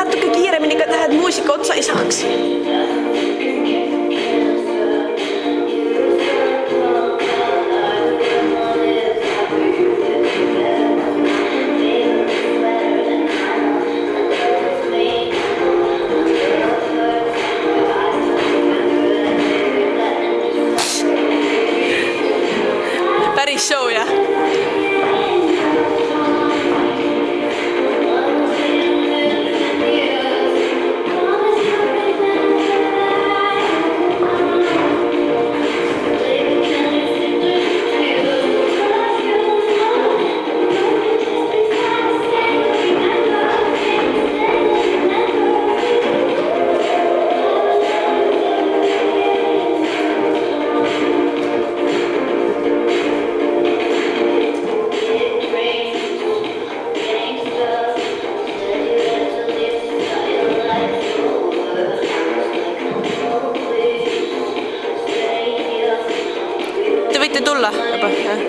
natuke kiiremini ka teha, et muusika otsa ei saaks. Päris show, jah? Te võite tulla juba, jah?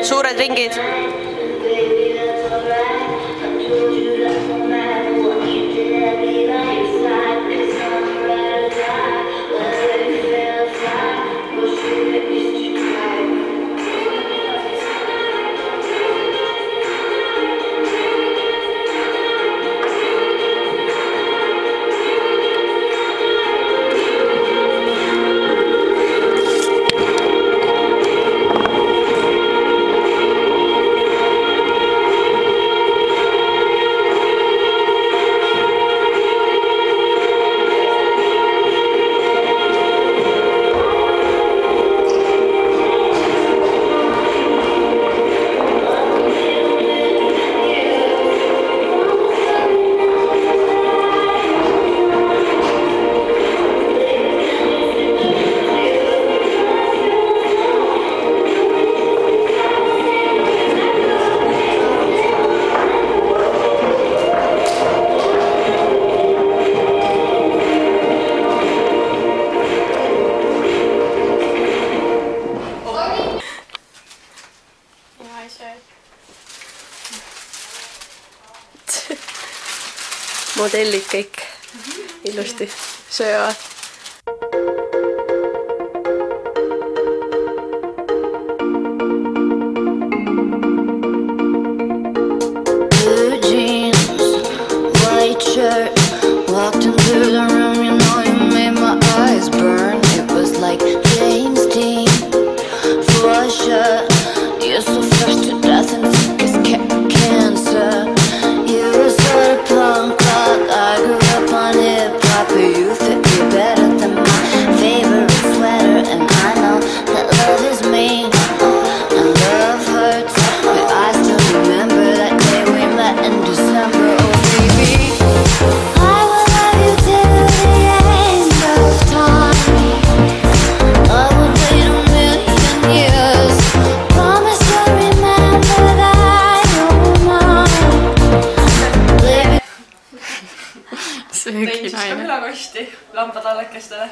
Suured ringid. Modellid kõik ilusti söövad. Blue jeans, white shirt, walked into the room, you know you made my eyes burn. It was like James Dean, for sure. You're so fresh to death and sick as cancer. You were sort of punk rock, I grew up on hip-hop. You fit me better than my favorite sweater. And I know that love is mean and love hurts, but I still remember that day we met in December. Oh baby, I will love you till the end of time. I will wait 1,000,000 years. Promise you'll remember that you're mine. Tein siis ka külakosti lambadallekestele.